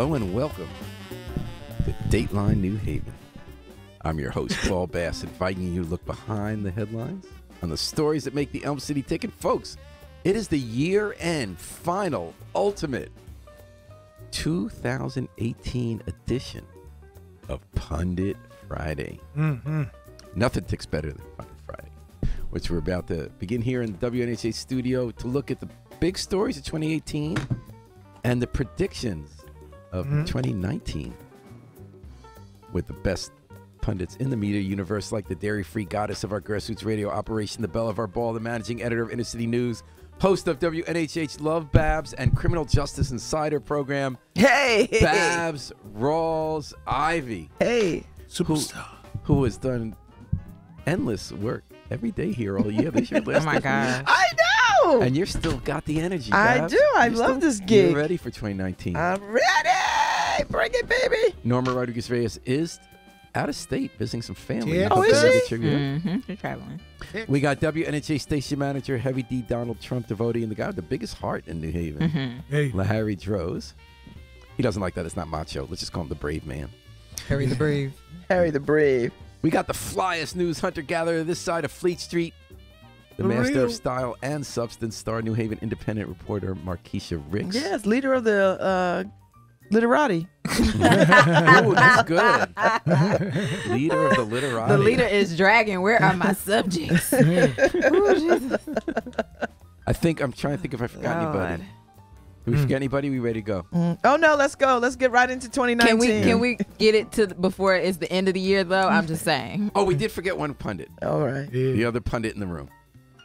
Hello and welcome to Dateline New Haven. I'm your host, Paul Bass, inviting you to look behind the headlines on the stories that make the Elm City tick. And folks, it is the year-end final, ultimate 2018 edition of Pundit Friday. Nothing ticks better than Pundit Friday, which we're about to begin here in the WNHA studio to look at the big stories of 2018 and the predictions of 2019 with the best pundits in the media universe, like the dairy-free goddess of our grassroots radio operation, the belle of our ball, the managing editor of Inner City News, host of WNHH Love Babs and Criminal Justice Insider program. Hey! Babs Rawls Ivy. Hey! Superstar. Who has done endless work every day here all year. This year, Oh my God. I know! And you're still got the energy, I Babs. do. I You're love still- this gig. You're ready for 2019. I'm ready! Bring it, baby! Norma Rodriguez-Reyes is out of state visiting some family. Yeah. Oh, is she? Mm-hmm. She's traveling. We got WNHA station manager, Heavy D Donald Trump devotee, and the guy with the biggest heart in New Haven, Hey. Lahari Droz. He doesn't like that. It's not macho. Let's just call him the brave man. Harry the Brave. Harry the Brave. We got the flyest news hunter-gatherer this side of Fleet Street, the master Real. of style and substance, star New Haven independent reporter Markeisha Ricks. Yes, leader of the literati. Ooh, that's good. Leader of the literati. The leader is dragging. Where are my subjects? Ooh, Jesus. I think I'm trying to think if I forgot anybody. Did we forget anybody? We ready to go? Oh, no, let's go. Let's get right into 2019. Can we get it to before it's the end of the year though? I'm just saying. Oh, we did forget one pundit. All right. The Yeah. other pundit in the room.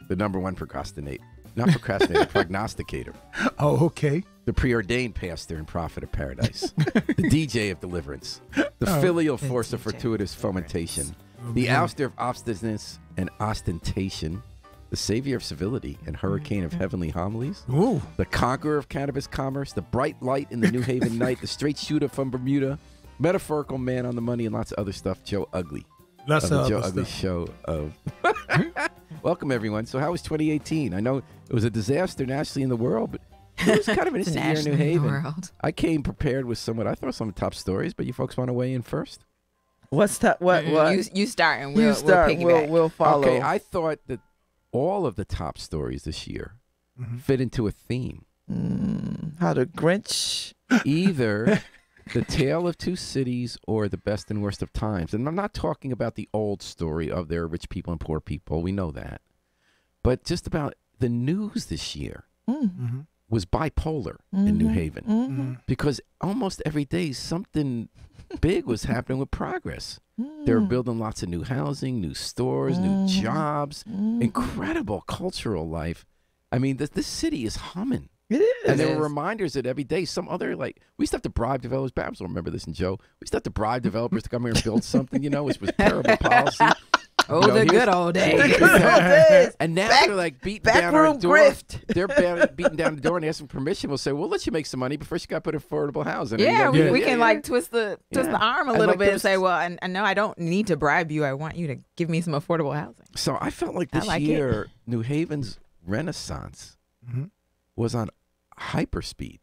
The number one procrastinator. Not procrastinator, prognosticator. Oh, okay. The preordained pastor and prophet of paradise. The DJ of deliverance. The filial force of fortuitous fomentation. The ouster of obstinance and ostentation. The savior of civility and hurricane of heavenly homilies. Ooh. The conqueror of cannabis commerce. The bright light in the New Haven night. The straight shooter from Bermuda. Metaphorical man on the money and lots of other stuff. Joe Ugly. Lots Of the of Joe other Ugly stuff. show of... Welcome, everyone. So how was 2018? I know it was a disaster nationally in the world, but it was kind of an interesting year in New National Haven. world. I came prepared with I thought some top stories, but you folks want to weigh in first? What's that? What? You start and You we'll start. piggyback. We'll follow. Okay, I thought that all of the top stories this year fit into a theme. How the Grinch. Either the tale of two cities or the best and worst of times. And I'm not talking about the old story of there are rich people and poor people. We know that. But just about the news this year was bipolar in New Haven. Because almost every day something big was happening with progress. They were building lots of new housing, new stores, new jobs, incredible cultural life. I mean, this city is humming. It is. And there were reminders that every day some other, we used to have to bribe developers. Babs will remember this, and Joe. We used to have to bribe developers to come here and build something, which was terrible policy. Oh, You know, the here's- good old days. days. And now Back- they're like beating down our backroom door. grift. They're beating down the door and asking permission. We'll say, we'll let you make some money, but first you got to put affordable housing. And you Yeah, gotta- we can twist the arm a And little like bit and those- say, well, I know I don't need to bribe you. I want you to give me some affordable housing. So I felt like I this like it. year, New Haven's renaissance was on hyperspeed.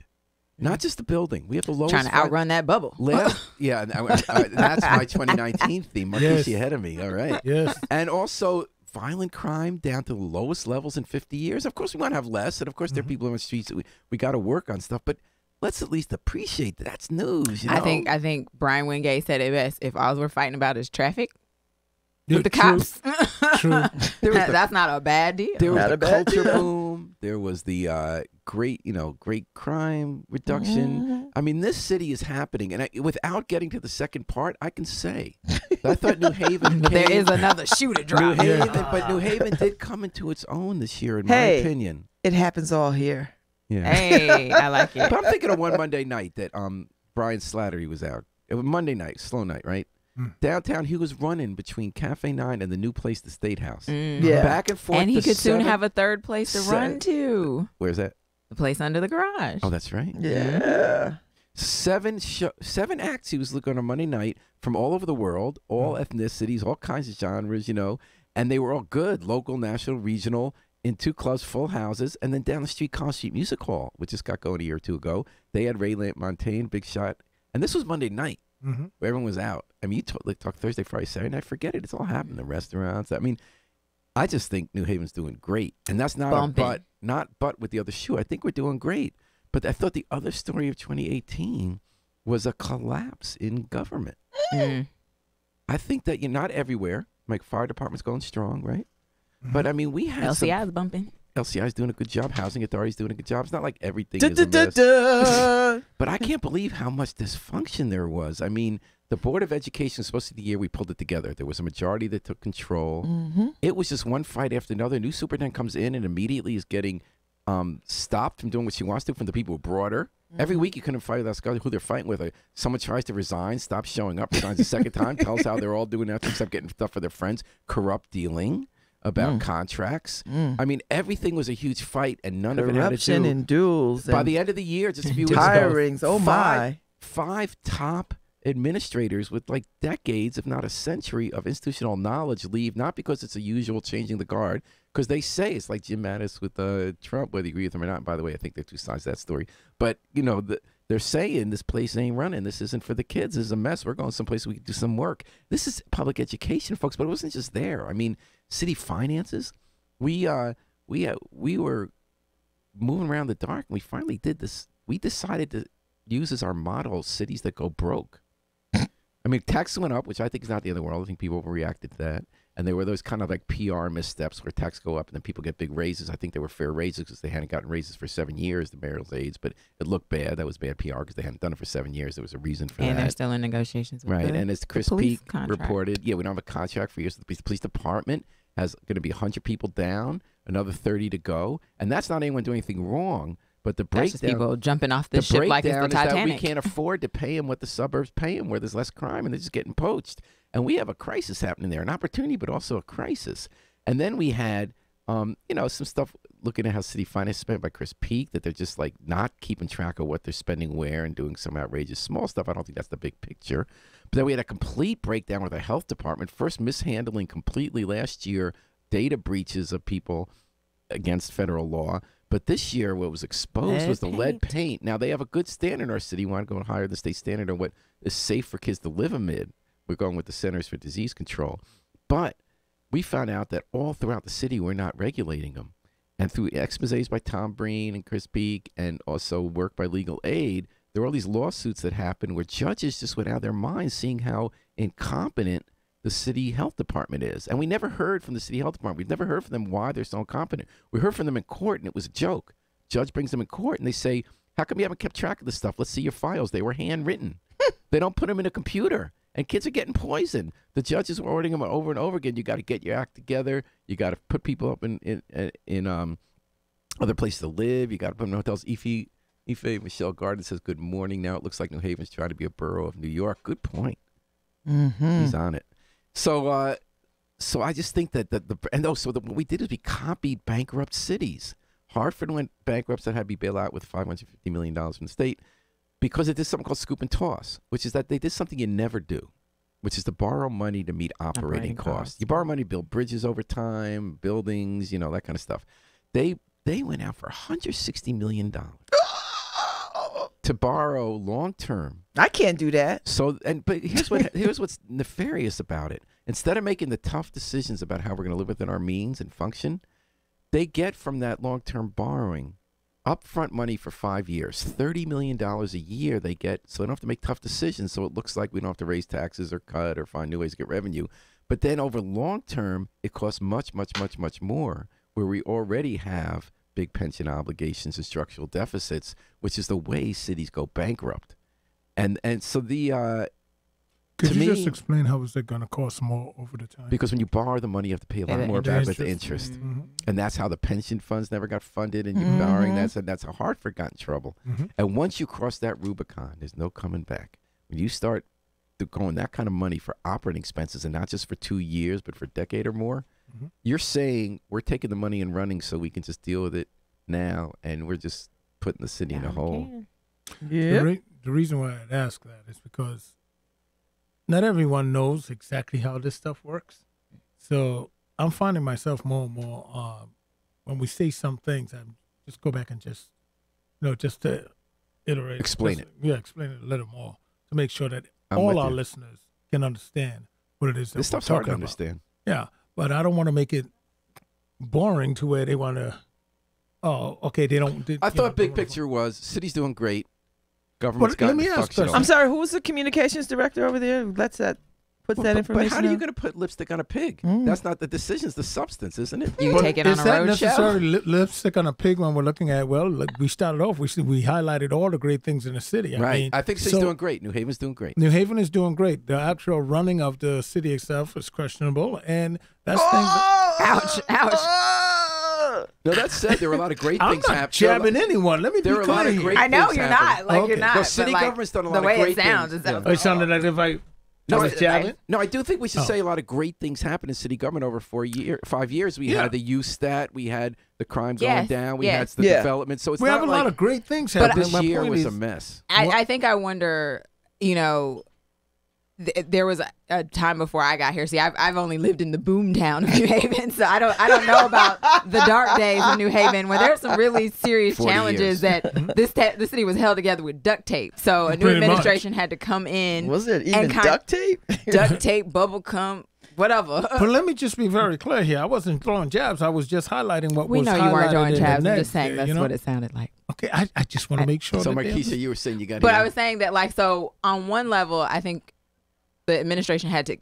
Not just the building. We have the lowest. Trying to outrun that bubble. Yeah, and that's my 2019 theme. Marquis ahead of me. All right. Yes. And also violent crime down to the lowest levels in 50 years. Of course, we want to have less. And of course, there are people on the streets that we got to work on stuff. But let's at least appreciate that. That's news. You know? I think Brian Wingate said it best. If all we're fighting about is traffic Yeah, with the true. cops, True. that's not a bad deal. There was Not the a bad culture deal. boom. There was the great crime reduction. I mean, this city is happening. And without getting to the second part, I can say that I thought New Haven But there came- is another shoe to New drop. Haven, but New Haven did come into its own this year, in my Hey. opinion. It happens all here. Yeah. Hey, I like it. But I'm thinking of one Monday night that Brian Slattery was out. It was Monday night, slow night, right? Downtown, he was running between Cafe 9 and the new place, the State House. Yeah. Back and forth. And he to could soon 7 have a third place to run to. Where's that? The place under the garage. Oh, that's right. Yeah. 7 acts he was looking on a Monday night from all over the world, all ethnicities, all kinds of genres, and they were all good, local, national, regional, in 2 clubs, full houses, and then down the street, College Street Music Hall, which just got going a year or 2 ago. They had Ray Montaigne, Big Shot, and this was Monday night. Mm-hmm. Where everyone was out. I mean, you talk Thursday, Friday, Saturday night. Forget it. It's all happening. The restaurants. I mean, I just think New Haven's doing great, and that's not Bumping. not with the other shoe. I think we're doing great. But I thought the other story of 2018 was a collapse in government. Mm. I think that you're not everywhere. Like fire department's going strong, right? But I mean, we had LCI's bumping. LCI's doing a good job. Housing Authority's doing a good job. It's not like everything is a mess. But I can't believe how much dysfunction there was. I mean, the Board of Education was supposed to be the year we pulled it together. There was a majority that took control. It was just one fight after another. A new superintendent comes in and immediately is getting stopped from doing what she wants to from the people who brought her. Every week you couldn't fight with who they're fighting with. Someone tries to resign, stops showing up, resigns a second time, tells how they're all doing nothing except getting stuff for their friends, corrupt dealing about contracts. I mean, everything was a huge fight, and none of it had to do. Corruption and duels. By and the end of the year, just a few weeks ago, tirings. Oh, my. five top administrators with like decades, if not a century, of institutional knowledge leave, not because it's a usual changing the guard, because they say it's like Jim Mattis with Trump, whether you agree with him or not. By the way, I think they're 2 sides of that story. But, you know, they're saying this place ain't running. This isn't for the kids. This is a mess. We're going someplace we can do some work. This is public education, folks, but it wasn't just there. I mean, city finances, we were moving around the dark, and we finally did this. We decided to use as our model cities that go broke. I mean, taxes went up, which I think is not the end of the world. I think people overreacted to that. And there were those kind of like PR missteps where taxes go up and then people get big raises. I think they were fair raises because they hadn't gotten raises for 7 years, the mayor's aides, but it looked bad. That was bad PR because they hadn't done it for 7 years. There was a reason for that. And they're still in negotiations with right. the, And as Chris police Peak contract. reported, we don't have a contract for years. The police department has going to be 100 people down, another 30 to go. And that's not anyone doing anything wrong. But the That's just breakdown, people jumping off the ship like it's the breakdown is that we Titanic. can't afford to pay them what the suburbs pay them, where there's less crime, and they're just getting poached. And we have a crisis happening there, an opportunity, but also a crisis. And then we had, some stuff looking at how city finance is spent by Chris Peak, that they're just like not keeping track of what they're spending where and doing some outrageous small stuff. I don't think that's the big picture. But then we had a complete breakdown with the health department, first mishandling completely last year, data breaches of people against federal law. But this year, what was exposed was the lead paint. Now, they have a good standard in our city. We want to go higher than the state standard on what is safe for kids to live amid. We're going with the Centers for Disease Control. But we found out that all throughout the city, we're not regulating them. And through exposés by Tom Breen and Chris Peak and also work by Legal Aid, there were all these lawsuits that happened where judges just went out of their minds seeing how incompetent the city health department is. And we never heard from the city health department. We've never heard from them why they're so incompetent. We heard from them in court, and it was a joke. Judge brings them in court, and they say, how come you haven't kept track of this stuff? Let's see your files. They were handwritten. They don't put them in a computer, and kids are getting poisoned. The judges were ordering them over and over again. You got to get your act together. You got to put people up in other places to live. You got to put them in hotels. Ife Michelle Garden says, good morning. Now it looks like New Haven's trying to be a borough of New York. Good point. He's on it. So I just think that what we did is we copied bankrupt cities. Hartford went bankrupt, that had to be bailed out with $550 million from the state because it did something called scoop and toss, which is that they did something you never do, which is to borrow money to meet operating costs. You borrow money to build bridges over time, buildings, that kind of stuff. They went out for $160 million to borrow long term. I can't do that. But here's what's nefarious about it. Instead of making the tough decisions about how we're going to live within our means and function, they get from that long-term borrowing upfront money for 5 years, $30 million a year they get, so they don't have to make tough decisions, so it looks like we don't have to raise taxes or cut or find new ways to get revenue. But then over long term, it costs much, much, much, much more, where we already have big pension obligations and structural deficits, which is the way cities go bankrupt. And so Could you just explain how is it going to cost more over the time? Because when you borrow the money, you have to pay a lot more back with the interest. Mm-hmm. And that's how the pension funds never got funded, and you're borrowing that. So that's how Hartford got in trouble. And once you cross that Rubicon, there's no coming back. When you start going that kind of money for operating expenses, and not just for 2 years, but for a decade or more, you're saying we're taking the money and running so we can just deal with it now, and we're just putting the city in a hole. Yeah. The reason why I'd ask that is because not everyone knows exactly how this stuff works. So I'm finding myself more and more when we say some things, I just go back and just to iterate. Explain it. Yeah, explain it a little more to make sure that I'm all with our you. listeners can understand what it is that This we're stuff's hard talking to about. understand. Yeah, but I don't want to make it boring to where they want to. Oh, okay. They don't. I thought big picture was city's doing great. Government's But let got me to ask fuck shit this. off. I'm sorry, who was the communications director over there? Puts that But information how are you out? going to put lipstick on a pig? That's not the decision's the substance, isn't it? You But take it on is a that road show. necessarily lipstick on a pig when we're looking at? Well, look, we started off. We highlighted all the great things in the city. Right. I mean, I think city's doing great. New Haven's doing great. New Haven is doing great. The actual running of the city itself is questionable, and that's Ouch, ouch. No, that said, there were a lot of great I'm things not happening. jabbing anyone. Let me be there are a lot clear of here. great I know things you're happening. not. Like Okay. you're not. Well, but, city like, government's done a lot the of way great it sounds. things. It sounds Oh, it sounded like if I was jabbing. No, I do think we should say a lot of great things happened in city government over 5 years. We had the youth stat, we had the crime going Yes, down, we yes. had the Yeah. development. So it's We not have a like lot of great things But happening. this My year point was is, a mess. I think I wonder, there was a time before I got here. See, I've only lived in the boom town of New Haven, so I don't know about the dark days of New Haven where there's some really serious 40 years. years. That the city was held together with duct tape. So a new Pretty much. administration had to come in. Was it even and duct tape? Duct tape, bubble gum, whatever. But let me just be very clear here. I wasn't throwing jabs. I was just highlighting what We was know highlighted you weren't throwing in the jabs. I'm next just saying year, that's you know? what it sounded like. Okay, I just want to make sure. So, that Marquisa, you were saying you got But here. I was saying that, like, so on one level, I think the administration had to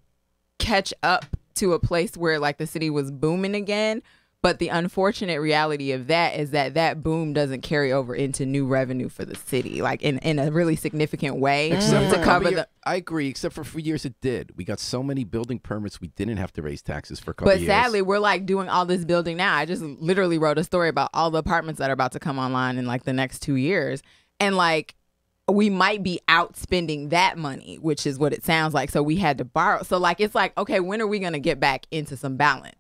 catch up to a place where, like, the city was booming again. But the unfortunate reality of that is that boom doesn't carry over into new revenue for the city, like in a really significant way Except to for cover the. I agree. Except for years it did. We got so many building permits, we didn't have to raise taxes for a couple But years. sadly, we're like doing all this building now. I just literally wrote a story about all the apartments that are about to come online in like the next 2 years, and like we might be outspending that money, which is what it sounds like. So we had to borrow. So like it's like, okay, when are we gonna get back into some balance?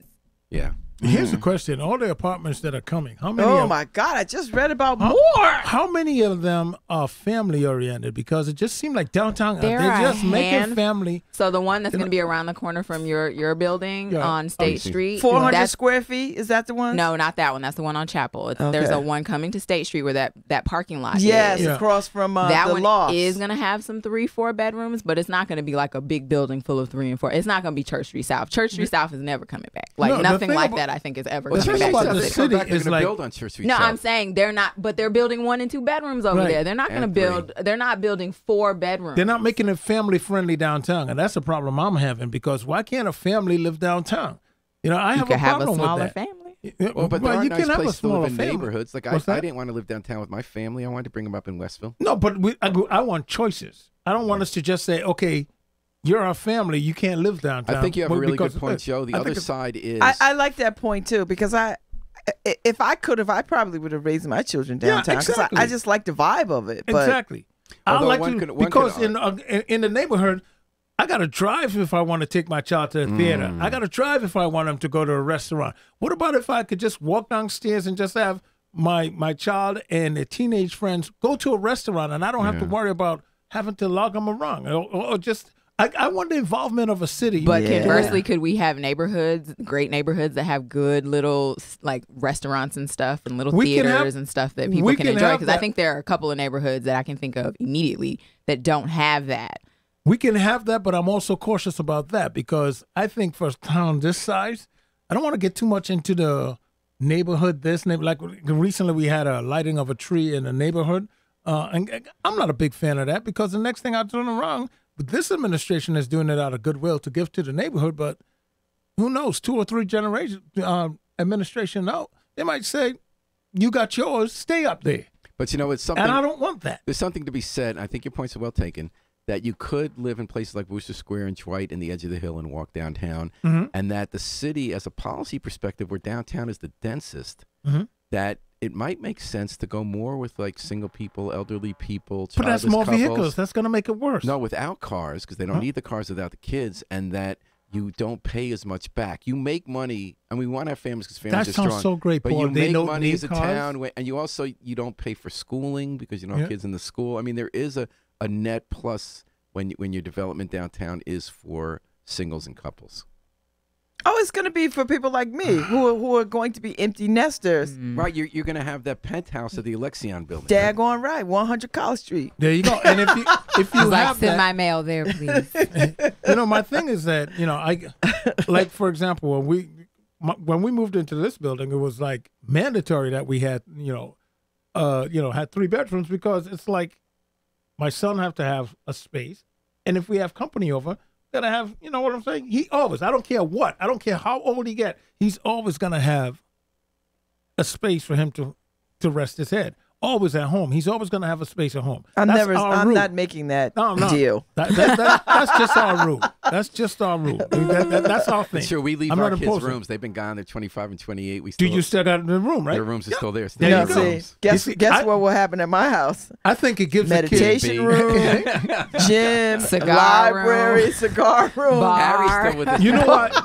Yeah. Here's the question: all the apartments that are coming, how many? Oh of, my God! I just read about more. How many of them are family oriented? Because it just seemed like downtown There they're are just a making family. So the one that's going to be around the corner from your building Yeah. on State Street. 400 that's- square feet. Is that the one? No, not that one. That's the one on Chapel. There's Okay. a one coming to State Street where that parking lot Yes, is. Yeah. across from That the one loft. is going to have some 3-4 bedrooms, but it's not going to be like a big building full of 3 and 4. It's not going to be Church Street South. Church Street South is never coming back. Like No, the nothing thing like about- that I think is ever Well, The coming thing back about to the the They come city back, they're is gonna like- build on Church Street No, South. I'm saying they're not, but they're building 1 and 2 bedrooms over Right. there. They're not going to And build. They're not building 4 bedrooms. They're not making it family friendly downtown, and that's a problem I'm having. Because why can't a family live downtown? I You have could a have a problem smaller with that. family. Well, but there are you nice can have a places to live smaller in family. neighborhoods. Like What's I that? didn't want to live downtown with my family. I wanted to bring them up in Westville. No, but I want choices. I don't want us to just say, okay, you're our family. You can't live downtown. I think you have a Well, really good because, point, Joe. The I other think it's- side is I like that point too, because if I probably would have raised my children Yeah, downtown. 'Cause exactly. I just like the vibe of it. But Exactly. I Although like one to could- one because could- in the neighborhood, I got to drive if I want to take my child to the theater. I got to drive if I want them to go to a restaurant. What about if I could just walk downstairs and just have my child and their teenage friends go to a restaurant, and I don't have to worry about having to lug them around or just. I want the involvement of a city. But Yeah. conversely, could we have neighborhoods, great neighborhoods that have good little like restaurants and stuff and little We can theaters have- and stuff that people we can can enjoy? have Because I that. think there are a couple of neighborhoods that I can think of immediately that don't have that. We can have that, but I'm also cautious about that because I think for a town this size, I don't want to get too much into the neighborhood. Like recently, we had a lighting of a tree in a neighborhood, and I'm not a big fan of that because the next thing I turn around, but this administration is doing it out of goodwill to give to the neighborhood. But who knows? 2 or 3 generations administration out, they might say, "You got yours, stay up there," But it's something. and I don't want that. There's something to be said. I think your points are well taken. That you could live in places like Wooster Square and Dwight in the edge of the hill and walk downtown, and that the city, as a policy perspective, where downtown is the densest, that it might make sense to go more with like single people, elderly people, But that's childless more couples. vehicles. That's going to make it worse. No, without cars, because they don't need the cars without the kids, and that you don't pay as much back. You make money, and we want to have families because families That are sounds strong. so great, but Paul. you They make don't money need as a cars. town, and you don't pay for schooling because you don't have kids in the school. I mean, there is a net plus when your development downtown is for singles and couples. Oh, it's going to be for people like me who are going to be empty nesters. Right, you're going to have that penthouse of the Alexion building. Daggone right, 100 College Street. There you go. And if you Like, have send that, my mail there, please. my thing is that I like, for example, when we moved into this building, it was like mandatory that we had had 3 bedrooms, because it's like my son have to have a space, and if we have company over, gotta have, you know what I'm saying? He always, I don't care how old he get, he's always gonna have a space for him to rest his head. Always at home. He's always gonna have a space at home. I'm That's our rule. not making that No. deal. That's just our rule. That's just our rule. That's our thing. Sure, we leave I'm our not kids' opposed to it. rooms. They've been gone. They're 25 and 28. We Do still you still got the room, right? their rooms are still there. Still There in you their go. rooms. Guess You see, I- what will happen at my house? I think it gives Meditation B. room, gym, Cigar library, room. cigar room. Bar. Harry's still with us. You know what?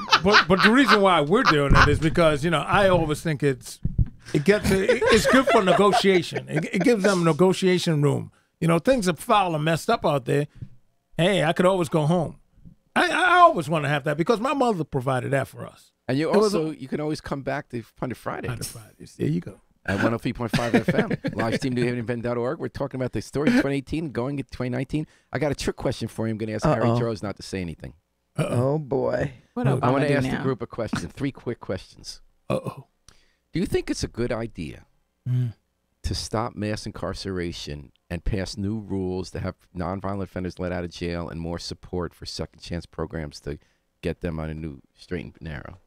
But the reason why we're doing it is because I always think it's good for negotiation. It gives them negotiation room. Things are foul and messed up out there. Hey, I could always go home. I always want to have that because my mother provided that for us. And you can always come back to Pundit Friday. Pundit Fridays. There you go. At 103.5 FM. Live stream NewHavenEvent.org. We're talking about the story of 2018 going into 2019. I got a trick question for you. I'm going to ask Harry Jones not to say anything. Oh boy. What I want to ask now? the group a question. 3 quick questions. Uh-oh. Do you think it's a good idea to stop mass incarceration and pass new rules to have nonviolent offenders let out of jail and more support for second chance programs to get them on a new straight and narrow?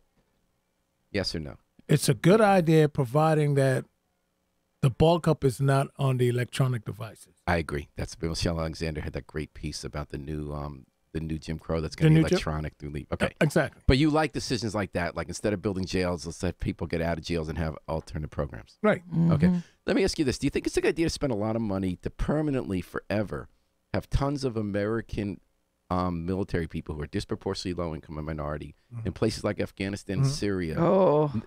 Yes or no? It's a good idea, providing that the bulk up is not on the electronic devices. I agree. That's Michelle Alexander had that great piece about the new Jim Crow that's going to be electronic through leap. Okay. Exactly. But you like decisions like that, like instead of building jails, let's let people get out of jails and have alternative programs. Right. Okay. Let me ask you this. Do you think it's a good idea to spend a lot of money to permanently, forever, have tons of American military people who are disproportionately low income and minority in places like Afghanistan and Syria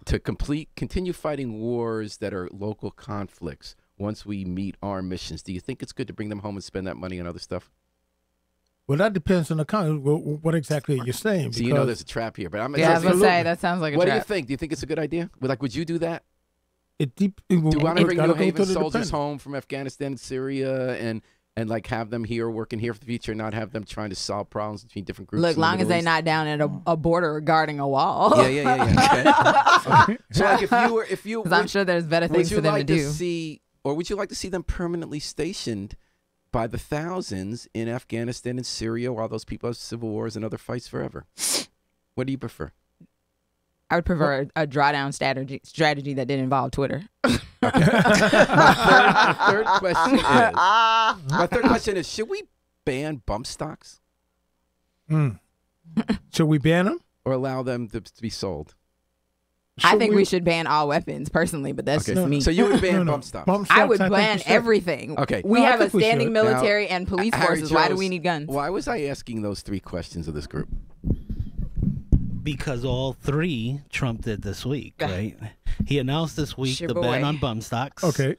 to continue fighting wars that are local conflicts once we meet our missions? Do you think it's good to bring them home and spend that money on other stuff? Well, that depends on the kind. What exactly are you saying? So there's a trap here, but I'm Yeah, I was going to say, that sounds like a What do trap. you think? Do you think it's a good idea? Would you do that? Do you want to bring New Haven soldiers home from Afghanistan and Syria and like have them here working here for the future and not have them trying to solve problems between different groups? Look, long as they're not down at a border guarding a wall. Yeah. Okay. So like if you Because I'm sure there's better things for them to do. Would you like to see them permanently stationed by the thousands in Afghanistan and Syria while those people have civil wars and other fights forever? What do you prefer? I would prefer a drawdown strategy that didn't involve Twitter. My third question is, should we ban bump stocks Should we ban them? or allow them to be sold? I think we should ban all weapons, personally, but that's just me. So you would ban bump stocks? I would ban everything. Okay. We No, I have a think we standing should. military and police Harry forces. Why do Jones, we need guns? Why was I asking those 3 questions of this group? Because all 3 Trump did this week, right? He announced this week Sure the ban boy. on bump stocks. Okay.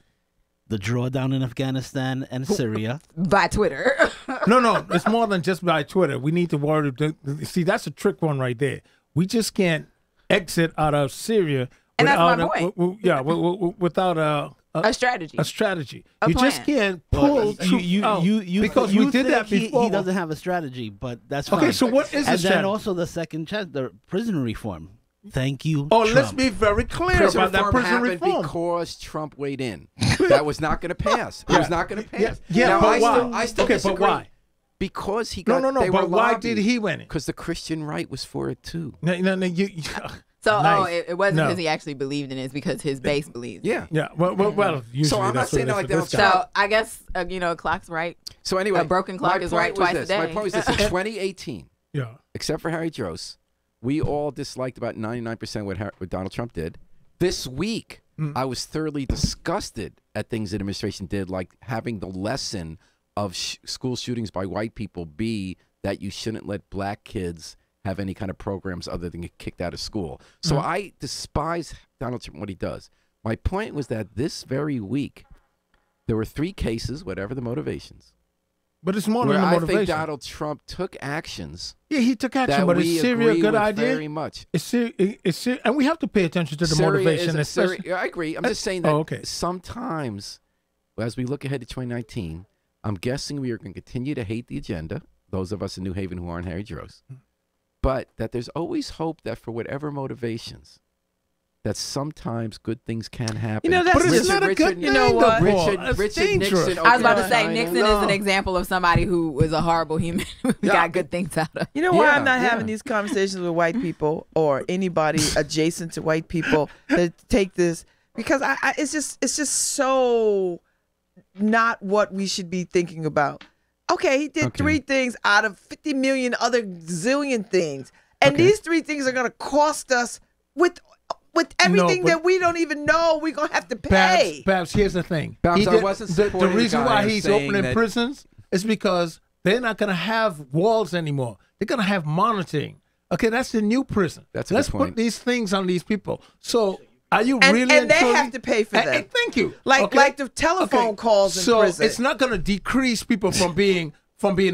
The drawdown in Afghanistan and Syria. By Twitter. No. It's more than just by Twitter. We need to worry. See, that's a trick one right there. We just can't exit out of Syria. And that's my point. Without a strategy. A strategy. A You plan. just can't pull because we did that think before. He doesn't have a strategy, but that's Okay, fine. so what is the And then strategy? also the second chance, the prison reform. Thank you, Oh, Trump. let's be very clear Prison about that reform prison happened reform. because Trump weighed in. That was not going to pass. It was not going to pass. Yeah, Now, but why? I still Okay, disagree. but why? Because he got. No. They But were why did he win it? Because the Christian right was for it too. No. So, Nice. it wasn't No. because he actually believed in it. It's because his base believes. Yeah. Yeah. Well. Usually So I'm not that's what saying it it is like for that. this guy. So I guess clock's right. So anyway, A broken clock my is point right was twice a this. My day. point was this: in 2018, Yeah. except for Harry Jones, we all disliked about 99% what Donald Trump did. This week, I was thoroughly disgusted at things the administration did, like having the lesson of school shootings by white people be that you shouldn't let black kids have any kind of programs other than get kicked out of school. So I despise Donald Trump, what he does. My point was that this very week, there were 3 cases, whatever the motivations, But it's more where than the I motivation. think Donald Trump took actions Yeah, he took action, that but we is Syria a agree good with idea? very much. And we have to pay attention to the Syria motivation. is especially, Syria, I agree. I'm just saying that okay. sometimes, as we look ahead to 2019, I'm guessing we are going to continue to hate the agenda, those of us in New Haven who aren't Harry Jaros, but that there's always hope that for whatever motivations, that sometimes good things can happen. You know, that's But it's just not a good you know thing, what? though, Paul. That's Richard dangerous. Nixon. I was about to opened say China. Nixon is an example of somebody who was a horrible human. We got good things out of. You know why Yeah, I'm not yeah. having these conversations with white people or anybody adjacent to white people that take this, because it's just so not what we should be thinking about. Okay, he did 3 things out of 50 million other zillion things, and these 3 things are going to cost us with everything but- that we don't even know we're going to have to pay. Babs, here's the thing. Babs, I did- wasn't the supporting reason the guy why who's he's saying opening that- prisons is because they're not going to have walls anymore. They're going to have monitoring. Okay, that's the new prison. That's a Let's good point. put these things on these people. So are you And- really and they truly- have to pay for And- them. and thank you. Like the telephone calls in so prison. it's not going to decrease people from being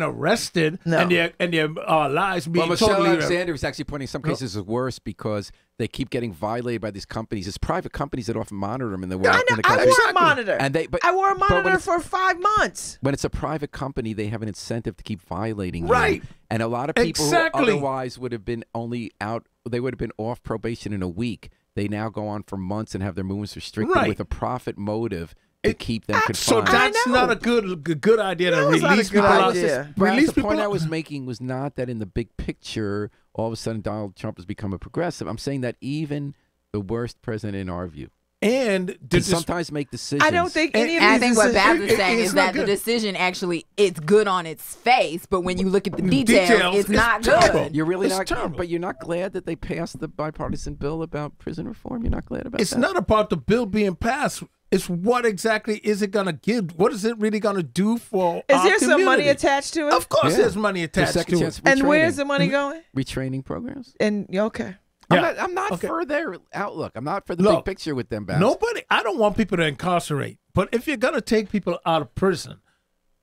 arrested No. and their lives being Well, Michelle totally. Alexander is actually pointing some cases is worse because they keep getting violated by these companies. It's private companies that often monitor them in the world. I know. in the I country. wore a monitor. And I wore a but when monitor it's- for 5 months. When it's a private company, they have an incentive to keep violating Right. you. And a lot of people Exactly. who otherwise would have been only out, they would have been off probation in a week. They now go on for months and have their movements restricted Right. with a profit motive to keep them So confined. that's know. not a good idea to No, it's not a release good people out. idea. Brad, Release the people point I out. was making was not that in the big picture, all of a sudden Donald Trump has become a progressive. I'm saying that even the worst president in our view And can this sometimes make decisions. I don't think any of And I these think what Babs decisions- is saying it's is not that the good. decision actually it's good on its face, but when you look at the details, Details, it's it's not terrible. good. You're really It's not, terrible. but you're not glad that they passed the bipartisan bill about prison reform. You're not glad about It's that. not about the bill being passed. It's what exactly is it going to give? What is it really going to do for Is our there some money community? attached to it? Of course, Yeah. there's money attached second to chance it. And retraining. where's the money going? Retraining programs. And okay. Yeah. I'm not Okay. for their outlook. I'm not for the Look, big picture with them, Babs. Nobody. I don't want people to incarcerate. But if you're going to take people out of prison,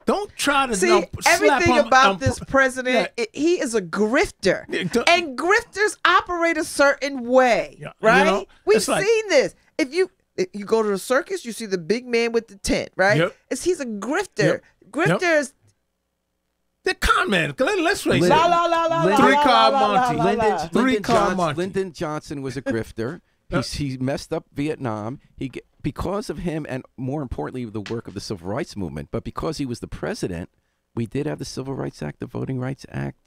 don't try to See, slap everything them about on- this president, he is a grifter. Yeah, don't- And grifters operate a certain way, Yeah, right? you know, We've it's like- seen this. If you go to the circus, you see the big man with the tent, right? Yep. He's a grifter. Yep. Grifters, They're con man. Let's face it. la la la la la. Three-car la, la, la, Monty. la, la. Three-car Lyndon Johnson was a grifter. He messed up Vietnam. Because of him, and more importantly, the work of the Civil Rights Movement. But because he was the president, we did have the Civil Rights Act, the Voting Rights Act.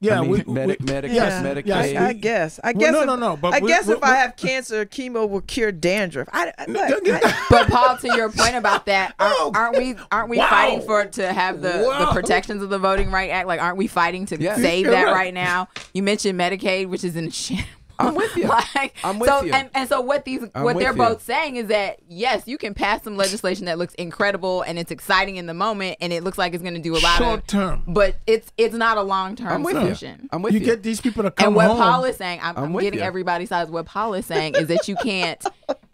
Yeah, I mean, we- Medicaid, Yeah, Medicaid. I guess. I Well, guess. no, but I we- guess we- if I have cancer, chemo will cure dandruff. But Paul, to your point about that, aren't we Wow. fighting for to have the Wow. protections of the Voting Right Act? Like, aren't we fighting to Yeah. save You're that right. right now? You mentioned Medicaid, which is in shambles. I'm with you. Like, I'm with so, you. And so what I'm what with they're you. both saying is that yes, you can pass some legislation that looks incredible and it's exciting in the moment and it looks like it's going to do a lot Short term. but it's not a long term I'm with solution. you. I'm with You you. get these people to come And what home. Paul is saying, I'm I'm with getting you. everybody's sides. What Paul is saying is that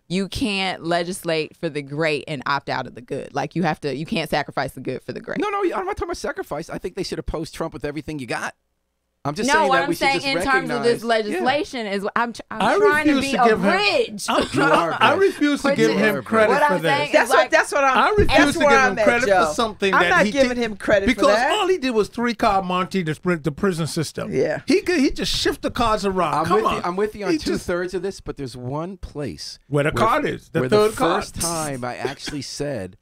you can't legislate for the great and opt out of the good. Like you can't sacrifice the good for the great. No, I'm not talking about sacrifice. I think they should oppose Trump with everything you got. I'm just No, saying what that I'm we should saying just in recognize. terms of this Yeah. legislation is I'm I trying to refuse be to a give him- bridge. You are I good. refuse to Which give is- him credit what for I'm this. saying is That's like, what I'm. I refuse that's to where give I'm him at, credit Joe. for something I'm that not he giving did, him credit for because that. all he did was three-car Monty the prison system. Yeah. he just shift the cards around. I'm with you on He just- 2/3 of this, but there's one place Where the card is, the where third the card. first time I actually said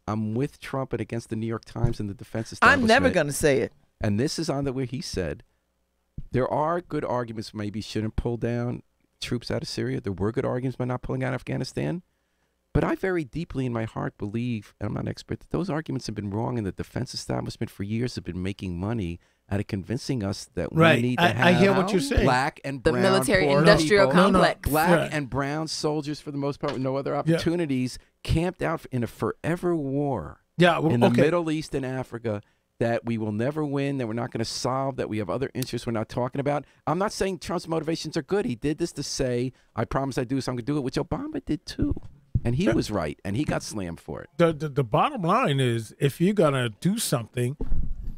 I'm with Trump and against the New York Times and the defense I'm establishment. never going to say it. And this is on the where he said there are good arguments maybe shouldn't pull down troops out of Syria. There were good arguments by not pulling out Afghanistan. But I very deeply in my heart believe, and I'm not an expert, that those arguments have been wrong and the defense establishment for years have been making money out of convincing us that we Right. need to I have hear what you're saying. black and the brown military poor industrial people, complex. black Right. and brown soldiers for the most part with no other opportunities camped out in a forever war Yeah, well, in the okay. Middle East and Africa that we will never win, that we're not going to solve, that we have other interests we're not talking about. I'm not saying Trump's motivations are good. He did this to say, I promise I do this, I'm going to do it, which Obama did too. And he was right, and he got slammed for it. The bottom line is, if you're gonna do something,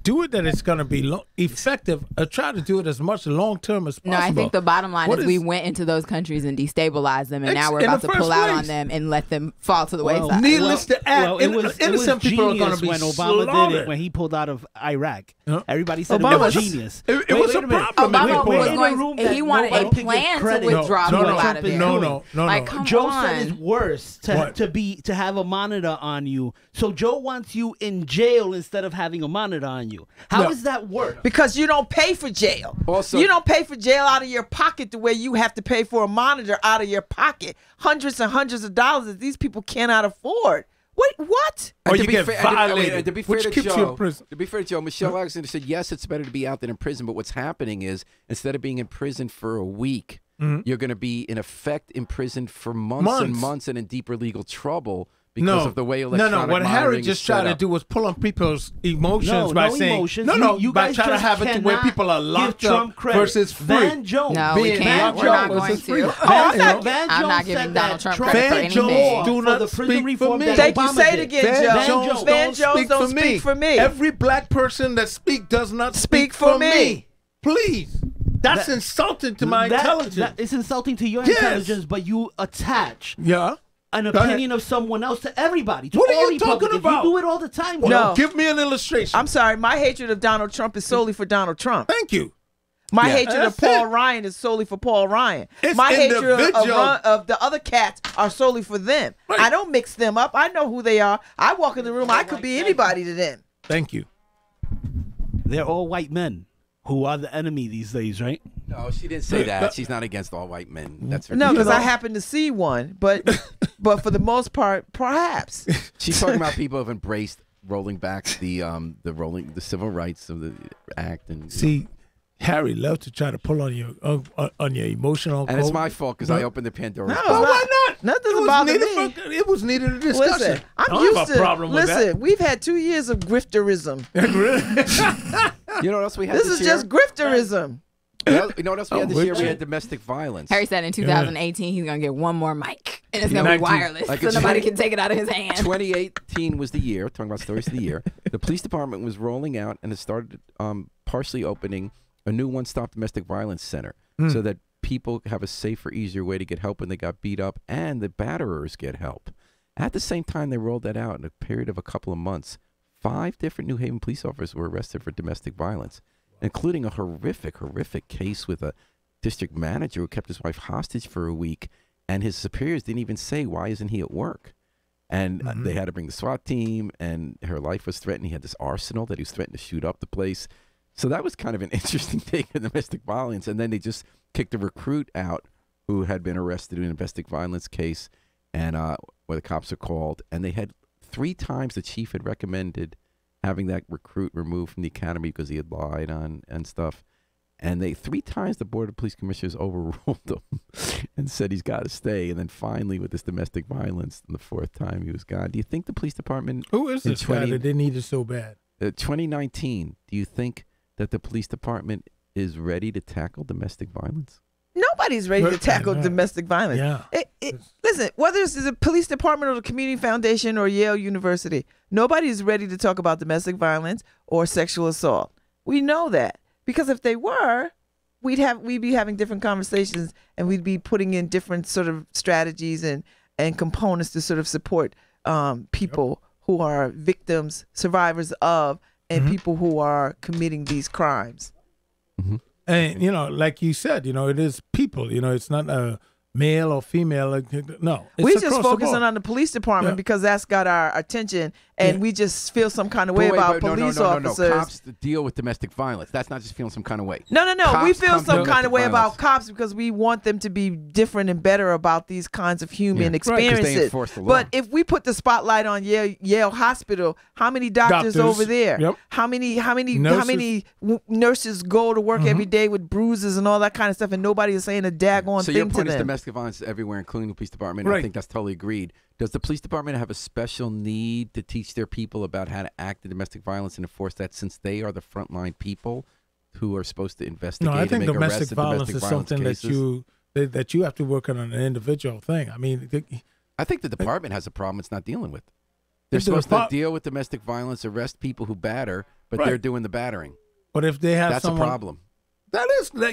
do it that it's gonna be effective. Try to do it as much long term as possible. No, I think the bottom line is we went into those countries and destabilized them, and now we're about to pull out on them and let them fall to the wayside. Needless to add, innocent people are going to be when Obama did it when he pulled out of Iraq. Everybody said it was genius. It was a problem. Obama he wanted a plan to withdraw people out of there. No. Like, come Joe on. said it's worse to have a monitor on you. So Joe wants you in jail instead of having a monitor on you. How does that work? Because you don't pay for jail. Also, you don't pay for jail out of your pocket the way you have to pay for a monitor out of your pocket. Hundreds and hundreds of dollars that these people cannot afford. What? Or you get violated, to be fair which to keeps you in prison. To be fair to Joe, Michelle Alexander said, yes, it's better to be out than in prison, but what's happening is instead of being in prison for a week, you're going to be, in effect, in prison for months and months and in deeper legal trouble because of the way electronic What Harry monitoring just is tried set to up. do was pull on people's emotions by saying, emotions. you by trying to have it to where people are locked up versus free. Van Jones. No, we can't. We're not going to. I'm not giving Donald Trump credit for anything. Do not speak for me. Thank you. Say it again, Joe. Van Jones don't speak for me. Every black person that speaks does not speak for me. Please. That's insulting to my intelligence. It's insulting to your intelligence, but you attach an opinion of someone else to everybody. To what all are you talking about? You do it all the time. No. Give me an illustration. I'm sorry. My hatred of Donald Trump is solely for Donald Trump. Thank you. My hatred of Paul Ryan is solely for Paul Ryan. My hatred of the other cats are solely for them. Right. I don't mix them up. I know who they are. I walk in the room. I could be anybody to them. Thank you. They're all white men who are the enemy these days, right? No, she didn't say that. She's not against all white men. That's no, because I happen to see one, but for the most part, perhaps. She's talking about people who have embraced rolling back the civil rights of the act and see. Harry loved to try to pull on your emotional. And it's my fault because I opened the Pandora's box. No, why not? Nothing about me. It was needed a discussion. Listen, I'm used to. Problem with that. We've had 2 years of grifterism. You know what else we had this is year? just grifterism. You know what else we had this year? We had domestic violence. Harry said in 2018 he's going to get one more mic. And it's going to be wireless, so nobody can take it out of his hand. 2018 was the year, talking about stories of the year. The police department was rolling out and it started partially opening a new one-stop domestic violence center so that people have a safer, easier way to get help when they got beat up and the batterers get help. At the same time they rolled that out in a period of a couple of months, 5 different New Haven police officers were arrested for domestic violence, including a horrific case with a district manager who kept his wife hostage for a week, and his superiors didn't even say, why isn't he at work? And they had to bring the SWAT team, and her life was threatened. He had this arsenal that he was threatening to shoot up the place. So that was kind of an interesting thing in domestic violence. And then they just kicked a recruit out who had been arrested in a domestic violence case, and where the cops are called. And they had 3 times the chief had recommended having that recruit removed from the academy because he had lied on and stuff. And 3 times the Board of Police Commissioners overruled him and said he's got to stay. And then finally, with this domestic violence, the 4th time he was gone. Do you think the police department... Who is this guy that they need it so bad? 2019, do you think that the police department is ready to tackle domestic violence? Nobody's ready to tackle domestic violence. Yeah. Listen, whether it's the police department or the community foundation or Yale University, nobody's ready to talk about domestic violence or sexual assault. We know that because if they were, we'd be having different conversations and we'd be putting in different sort of strategies and components to sort of support people who are victims, survivors of, and people who are committing these crimes. And, like you said, it is people. It's not a male or female. No. We just focusing on the police department because that's got our attention, and we just feel some kind of way about police officers. No. Cops deal with domestic violence. That's not just feeling some kind of way. No. We feel some kind of way about cops because we want them to be different and better about these kinds of human experiences. They enforce the law. But if we put the spotlight on Yale Hospital, how many doctors over there? Yep. How many nurses go to work every day with bruises and all that kind of stuff, and nobody is saying a daggone thing to them? So your point is domestic violence is everywhere, including the police department. Right. I think that's totally agreed. Does the police department have a special need to teach their people about how to act in domestic violence and enforce that, since they are the frontline people who are supposed to investigate? No, I think and make domestic violence is something cases? that you have to work on an individual thing. I mean, I think the department has a problem it's not dealing with. They're If the supposed to depart- deal with domestic violence, arrest people who batter, but Right. they're doing the battering. But if they have That's someone, a problem.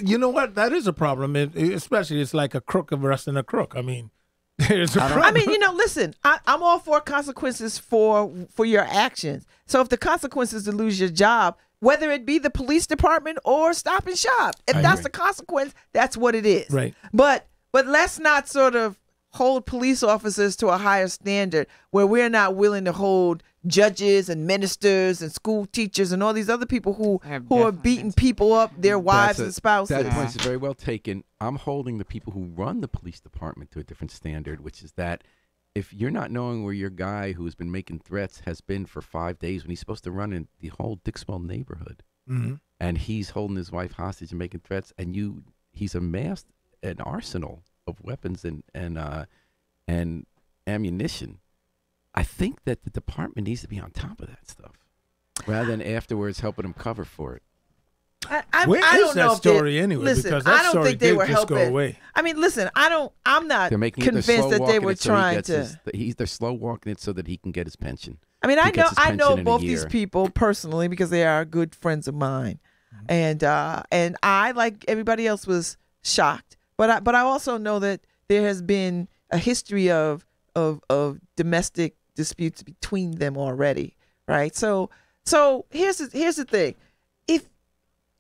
you know what? That is a problem. Especially, it's like a crook arresting a crook. I mean, there's a problem. I mean, listen, I'm all for consequences for your actions. So if the consequence is to lose your job, whether it be the police department or Stop and Shop, if I that's agree. the consequence, that's what it is. Right. But let's not sort of hold police officers to a higher standard where we're not willing to hold judges and ministers and school teachers and all these other people who Have are definitely beating people up, their wives and That spouses. point is very well taken. I'm holding the people who run the police department to a different standard, which is that if you're not knowing where your guy who has been making threats has been for 5 days when he's supposed to run in the whole Dixwell neighborhood, and he's holding his wife hostage and making threats, and he's amassed an arsenal of weapons and ammunition. I think that the department needs to be on top of that stuff rather than afterwards helping him cover for it. Where I is don't that know story if anyway? Listen, Because that I don't story think they did were just go helping. away. I mean, listen, I'm not They're making it, they're convinced that they slow-walking were it so he trying gets to. they're slow walking it so that he can get his pension. I mean, He I gets his know pension in a both these year. people personally because they are good friends of mine, and I, like everybody else, was shocked. But I also know that there has been a history of domestic disputes between them already, right? So here's the thing: if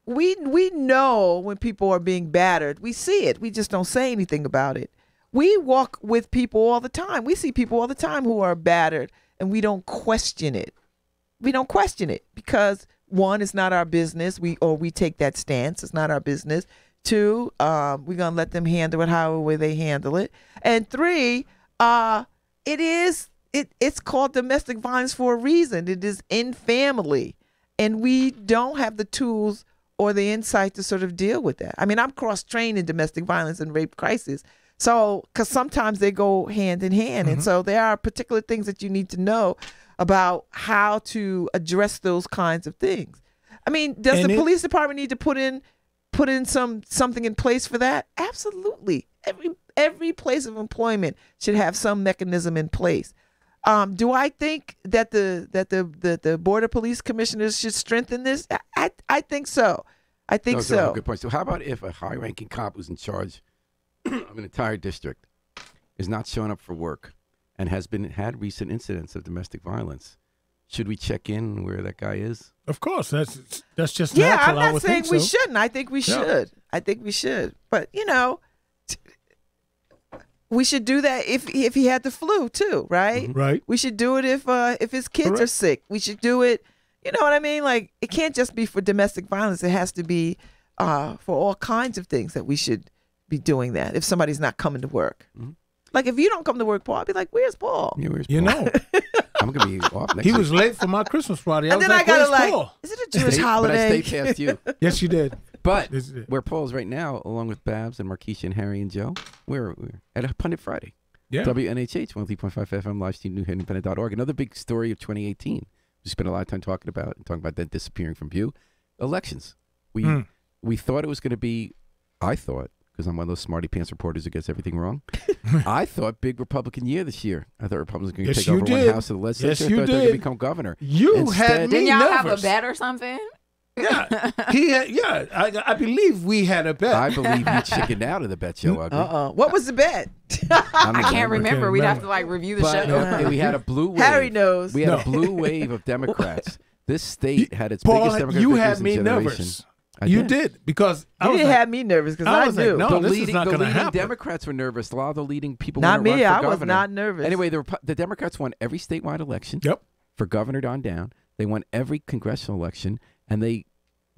we know when people are being battered, we see it. We just don't say anything about it. We walk with people all the time. We see people all the time who are battered, and we don't question it. We don't question it because, one, it's not our business. We take that stance. It's not our business. Two, we're gonna let them handle it however they handle it. And three, it's called domestic violence for a reason. It is in family, and we don't have the tools or the insight to sort of deal with that. I mean, I'm cross-trained in domestic violence and rape crisis. So, because sometimes they go hand in hand. And so there are particular things that you need to know about how to address those kinds of things. I mean, does the police department need to put in something in place for that? Absolutely. Every place of employment should have some mechanism in place. Do I think that the Border Police Commissioners should strengthen this? I think so. I think Those are so. all good points. So how about if a high-ranking cop who's in charge of an entire district is not showing up for work and has had recent incidents of domestic violence? Should we check in where that guy is? Of course, that's just Yeah, natural. I'm I not would saying think we so. shouldn't. I think we should. I think we should. But we should do that if he had the flu too, right? Right. We should do it if his kids are Correct. sick. We should do it. You know what I mean? Like, it can't just be for domestic violence. It has to be for all kinds of things that we should be doing that if somebody's not coming to work. Like, if you don't come to work, Paul, I'll be like, where's Paul? Yeah, where's You Paul? know, I'm gonna be off next he week. was late for my Christmas party. And was then I like, gotta "Where's Paul?" is it a Jewish But I holiday? stayed past you. Yes, you did. But This is it. where Paul is right now, along with Babs and Markeisha and Harry and Joe, we're at a Pundit Friday. Yeah. WNHH, 103.5 FM, live stream, newheadindependent.org. Another big story of 2018. We spent a lot of time talking about that disappearing from view. Elections. We thought it was going to be, I thought, because I'm one of those smarty pants reporters who gets everything wrong. I thought big Republican year this year. I thought Republicans were going to Yes, take over you one did. house of the legislature. Yes, you I thought they were going did. to become governor. You Instead- had me Didn't y'all have a nervous. bet or something? Yeah, he had. Yeah, I believe we had a bet. I believe you chickened out of the bet, Joe Ugly. What was the bet? I can't remember. We'd have remember. to like review the But show. we had a blue wave. Harry knows. We had No. a blue wave of Democrats. This state had its Paul, biggest Democratic you victories had in me generation. nervous. I You did because I You was didn't like, have me nervous because I I was like, knew. no. The this is not the gonna leading happen. Democrats were nervous. A lot of the leading people Not want to me. run I for was governor. not nervous. Anyway, the Democrats won every statewide election. Yep. For governor on down. They won every congressional election, and they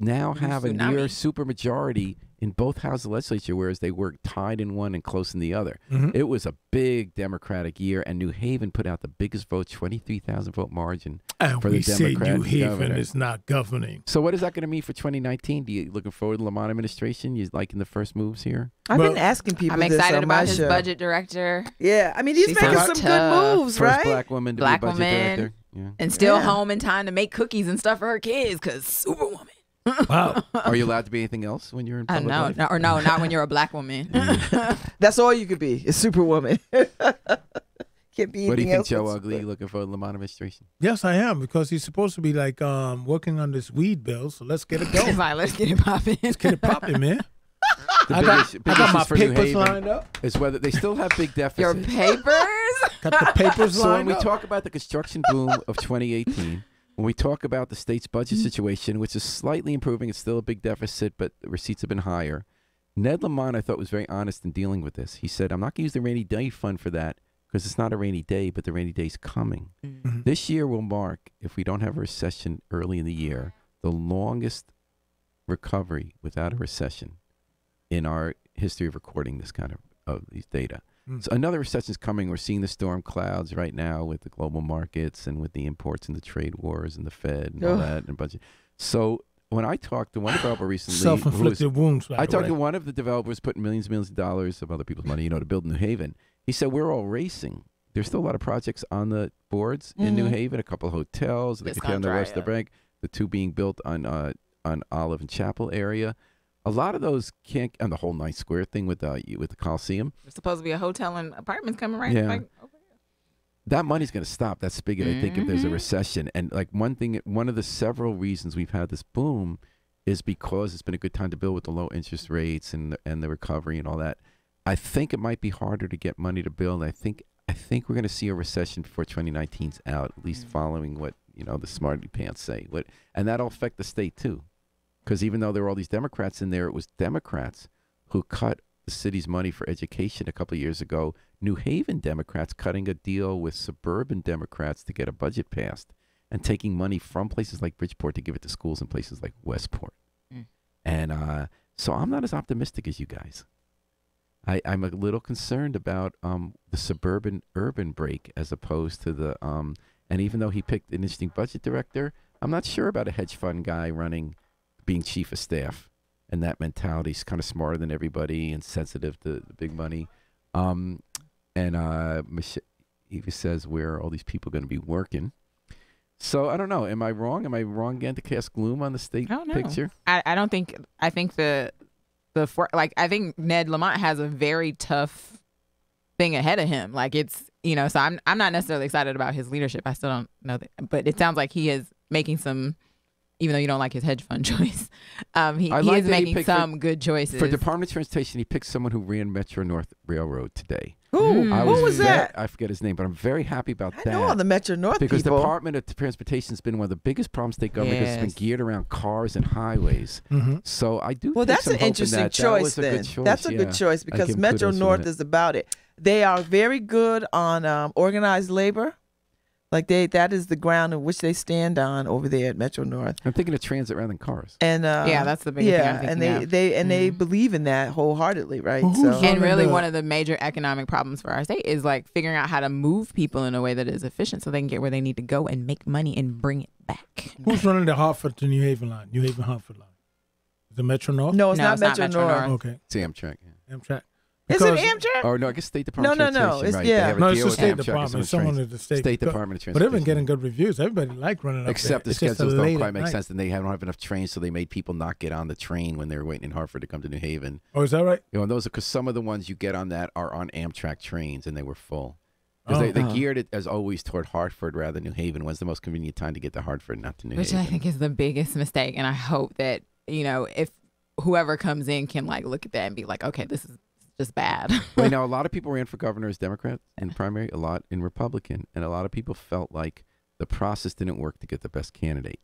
now have a Tsunami. near supermajority in both houses of the legislature, whereas they were tied in one and close in the other. It was a big Democratic year, and New Haven put out the biggest vote, 23,000 vote margin and for we the say Democrat New Haven governor. is not governing. So what is that going to mean for 2019? Do you looking forward to the Lamont administration? You liking the first moves here? I've Well, been asking people I'm this excited on my about his show. budget director Yeah, I mean, he's She making sounds some tough. good moves, First right? black woman to Black be budget woman. director. Yeah. and still Yeah. home in time to make cookies and stuff for her kids because Superwoman. Wow. Are you allowed to be anything else when you're in public No, life? not when you're a black woman. That's all you could be, is Superwoman. Can't be What do you anything think, else Joe but Ugly? square. You looking for the Lamont administration? Yes, I am, because he's supposed to be like working on this weed bill. So let's get it going. Fine, let's get it popping. Let's get it popping, man. The I biggest got my issue for New papers Haven lined up. is whether they still have big deficits. Your papers? Got the papers So when lined we up. talk about the construction boom of 2018, when we talk about the state's budget situation, which is slightly improving, it's still a big deficit, but the receipts have been higher. Ned Lamont, I thought, was very honest in dealing with this. He said, I'm not going to use the rainy day fund for that because it's not a rainy day, but the rainy day's coming. Mhm. This year will mark, if we don't have a recession early in the year, the longest recovery without a recession in our history of recording this kind of these data. Mm. So another recession is coming. We're seeing the storm clouds right now with the global markets and with the imports and the trade wars and the Fed and all Ugh. that and a bunch of. So when I talked to one developer recently, who was- Self-inflicted wounds. By I the talked way. to one of the developers putting millions and millions of dollars of other people's money, to build New Haven. He said, we're all racing. There's still a lot of projects on the boards in New Haven, a couple of hotels, the It's on the gonna west of the dry bank, the two being built on Olive and Chapel area. A lot of those can't, and the whole Ninth Square thing with the Coliseum. There's supposed to be a hotel and apartments coming right Yeah. like, over here. That money's going to stop. That spigot, I think, if there's a Mhm. recession. And like one of the several reasons we've had this boom is because it's been a good time to build with the low interest rates and the recovery and all that. I think it might be harder to get money to build. I think we're going to see a recession before 2019's out, at least following what the smarty pants say. And that'll affect the state too, because even though there were all these Democrats in there, it was Democrats who cut the city's money for education a couple of years ago. New Haven Democrats cutting a deal with suburban Democrats to get a budget passed and taking money from places like Bridgeport to give it to schools in places like Westport. And so I'm not as optimistic as you guys. I'm a little concerned about the suburban-urban break as opposed to the and even though he picked an interesting budget director, I'm not sure about a hedge fund guy being chief of staff, and that mentality. He's kind of smarter than everybody and sensitive to the big money. Michelle Eva says, where are all these people going to be working? So I don't know. Am I wrong? Am I wrong again to cast gloom on the state I don't know. picture? I don't think. I think I think Ned Lamont has a very tough thing ahead of him. Like it's so I'm not necessarily excited about his leadership. I still don't know that, but it sounds like he is making some. Even though you don't like his hedge fund choice, he is making some good choices. For Department of Transportation, he picked someone who ran Metro North Railroad today. Who was that? I forget his name, but I'm very happy about I that. know all the Metro North Because people. Department of Transportation has been one of the biggest problems state government because it's Yes. been geared around cars and highways. Mm-hmm. So I do. Well, take that's some an hope in interesting that. choice That was a then. good choice, That's a good yeah. choice I because give him Metro kudos for North that. is about it. They are very good on organized labor. Like that is the ground in which they stand on over there at Metro North. I'm thinking of transit rather than cars. And Yeah, that's the big thing I'm yeah, thinking and of. they believe in that wholeheartedly, right? Well, who's So running And really, the- one of the major economic problems for our state is like figuring out how to move people in a way that is efficient so they can get where they need to go and make money and bring it back. Who's running the Hartford to New Haven line? New Haven Hartford line. Is it Metro North? no, it's No, not it's not Metro Metro North. North. Okay. It's Amtrak. Yeah. Amtrak. Is it Because- Amtrak? Or no, I guess State Department No, of no, no, Transportation. it's- Right. yeah. They have a No, it's deal the with State Amtrak, Department. someone's Someone trains. at the State State Go- Department of But they've been Transportation. getting good reviews. Everybody like running up Except the there. It's just schedules a don't late quite at make night. sense, and they don't have enough trains, so they made people not get on the train when they were waiting in Hartford to come to New Haven. Oh, is that right? And those are because some of the ones you get on that are on Amtrak trains, and they were full. Because they Oh. geared it as always toward Hartford rather than New Haven. When's the most convenient time to get to Hartford, not to New Which Haven? I think is the biggest mistake. And I hope that, if whoever comes in can like look at that and be like, okay, this is just bad. Right now, a lot of people ran for governor as Democrat in the primary, a lot in Republican, and a lot of people felt like the process didn't work to get the best candidate.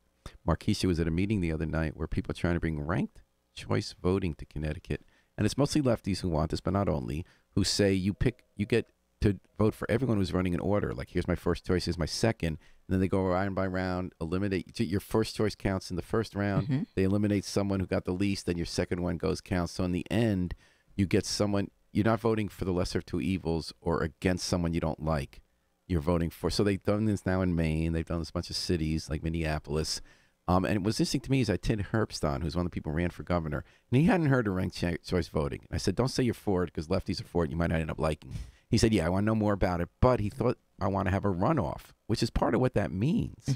Marquisha was at a meeting the other night where people are trying to bring ranked choice voting to Connecticut, and it's mostly lefties who want this, but not only, who say you get to vote for everyone who's running in order. Like, here's my first choice, here's my second, and then they go round by round, eliminate your first choice counts in the first round. They eliminate someone who got the least, then your second one counts. So in the end, you get someone, you're not voting for the lesser of two evils or against someone you don't like. You're voting for. So they've done this now in Maine. They've done this bunch of cities like Minneapolis. And it was interesting to me is I Ted Herbston, who's one of the people who ran for governor, and he hadn't heard of ranked choice voting. And I said, don't say you're for it because lefties are for it. You might not end up liking it. He said, yeah, I want to know more about it. But he thought, I want to have a runoff, which is part of what that means.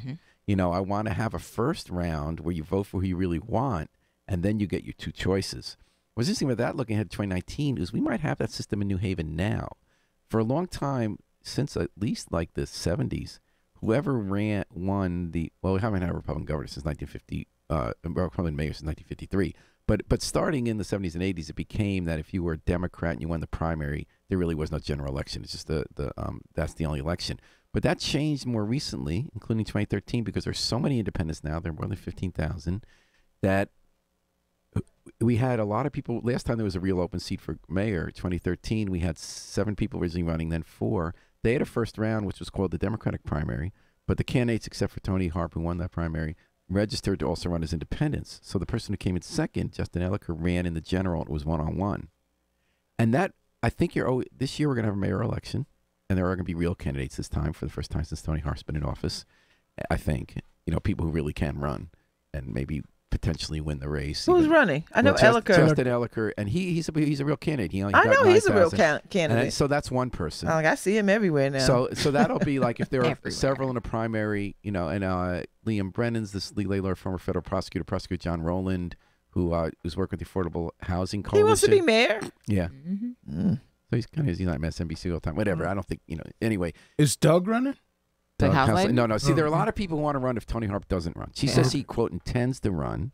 I want to have a first round where you vote for who you really want, and then you get your two choices. What's interesting about that looking ahead to 2019 is we might have that system in New Haven now. For a long time, since at least like the 70s, whoever won we haven't had a Republican governor since 1950, Republican mayor since 1953. But starting in the 70s and 80s, it became that if you were a Democrat and you won the primary, there really was no general election. It's just that's the only election. But that changed more recently, including 2013, because there's so many independents now. There are more than 15,000 that we had a lot of people. Last time there was a real open seat for mayor, 2013, we had 7 people originally running, then 4. They had a first round, which was called the Democratic primary, but the candidates, except for Tony Harp, who won that primary, registered to also run as independents. So the person who came in second, Justin Elicker, ran in the general. It was 1-on-1. And that, I think this year we're going to have a mayor election, and there are going to be real candidates this time for the first time since Tony Harp's been in office. I think, people who really can run and maybe potentially win the race. Who's running? I know Elicker. Justin Elicker, and he's a real candidate. He I know he's a real candidate. And so that's one person. I see him everywhere now. So that'll be like if there are several in a primary, and Liam Brennan's this Lee Lord, former federal prosecutor John Rowland, who was working with the Affordable Housing Coalition. He wants to be mayor. Yeah. Mm-hmm. So he's not on MSNBC all the time. Whatever. I don't think Anyway, is Doug running? No. See, there are a lot of people who want to run if Tony Harp doesn't run. She says he, quote, intends to run.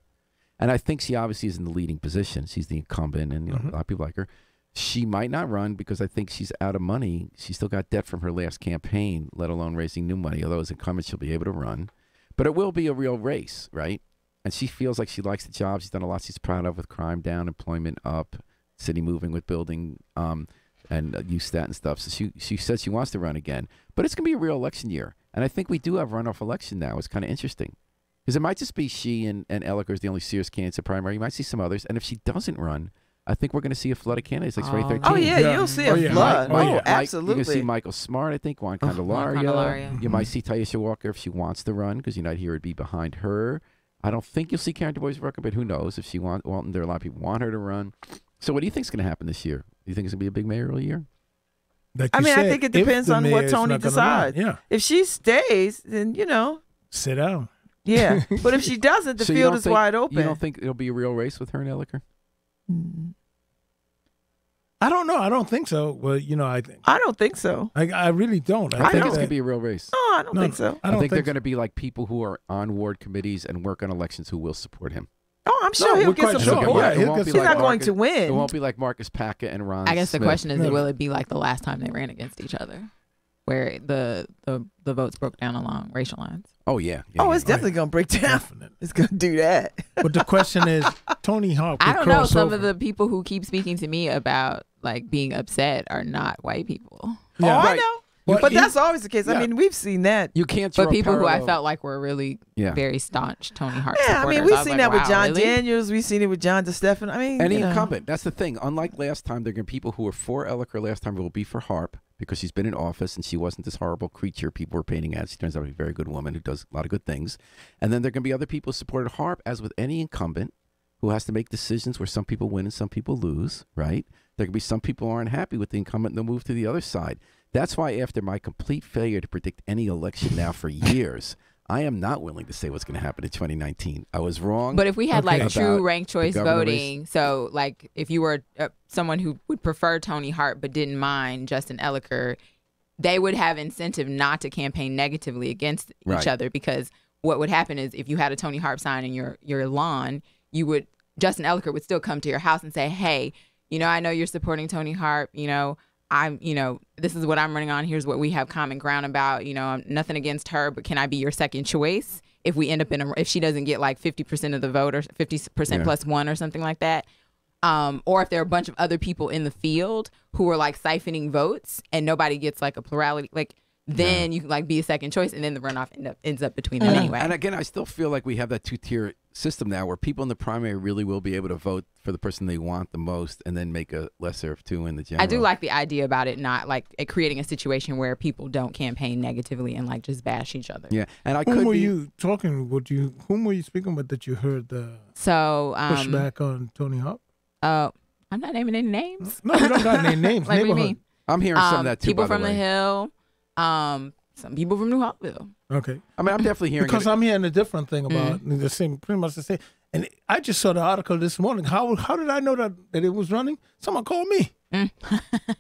And I think she obviously is in the leading position. She's the incumbent, and a lot of people like her. She might not run because I think she's out of money. She's still got debt from her last campaign, let alone raising new money. Although as incumbent, she'll be able to run. But it will be a real race, right? And she feels like she likes the job. She's done a lot she's proud of with crime down, employment up, city moving with building, and use that and stuff. So she says she wants to run again. But it's going to be a real election year. And I think we do have runoff election now. It's kind of interesting. Because it might just be she and Elicker is the only serious candidates in primary. You might see some others. And if she doesn't run, I think we're going to see a flood of candidates like 2013. Oh, yeah, you'll see a flood. Absolutely. You're going to see Michael Smart, I think, Juan Candelaria. You might see Taisha Walker if she wants to run, because United Here would be behind her. I don't think you'll see Karen Du Bois-Rucker, but who knows if she wants. Well, there are a lot of people who want her to run. So what do you think is going to happen this year? Do you think it's going to be a big mayoral year? I think it depends on what Tony decides. Yeah. If she stays, then, sit down. Yeah. But if she doesn't, the field is wide open. You don't think it'll be a real race with her and Elicker? I don't know. I don't think so. Well, I think. I don't think so. I really don't. I think it's going to be a real race. No, I don't think so. I think they're going to be like people who are on ward committees and work on elections who will support him. Oh, I'm sure he'll get some support. He's not going to win. It won't be like Marcus Paca and Ron I guess Smith. the question is, will it be like the last time they ran against each other, where the votes broke down along racial lines? Oh, yeah. It's definitely going to break down. Definitely. It's going to do that. But the question is, Tony Harp. I don't know. Some of the people who keep speaking to me about like being upset are not white people. Yeah. I know. But that's always the case. Yeah. I mean, we've seen that. You can't. But people who I felt like were really very staunch Tony Harp supporters. I mean, we've seen that with John Daniels. We've seen it with John DeStefano. I mean, any incumbent. That's the thing. Unlike last time, there are going to be people who were for Elicker last time who will be for Harp because she's been in office and she wasn't this horrible creature people were painting as. She turns out to be a very good woman who does a lot of good things. And then there are going to be other people who supported Harp, as with any incumbent, who has to make decisions where some people win and some people lose, right? There can be some people who aren't happy with the incumbent and they'll move to the other side. That's why after my complete failure to predict any election now for years, I am not willing to say what's going to happen in 2019. I was wrong. But if we had like true ranked choice voting, so like if you were someone who would prefer Tony Harp but didn't mind Justin Elicker, they would have incentive not to campaign negatively against each other, because what would happen is if you had a Tony Harp sign in your lawn, Justin Elicker would still come to your house and say, hey, I know you're supporting Tony Harp, this is what I'm running on. Here's what we have common ground about. I'm nothing against her, but can I be your second choice if we end up if she doesn't get like 50% of the vote or 50% plus one or something like that? Or if there are a bunch of other people in the field who are like siphoning votes and nobody gets like a plurality, then you can like be a second choice, and then the runoff ends up between them anyway. And again, I still feel like we have that 2-tier system now where people in the primary really will be able to vote for the person they want the most and then make a lesser of two in the general. I do like the idea about it not like creating a situation where people don't campaign negatively and like just bash each other. Yeah, and Whom were you speaking with that you heard the pushback on Tony Harp? I'm not naming any names. No, you don't got any names. Like, what do you mean? I'm hearing some of that too. People from the Hill. Some people from New Hawkville. Okay. I mean, I'm definitely hearing because I'm hearing a different thing about the same, pretty much the same. And I just saw the article this morning. How did I know that it was running? Someone called me.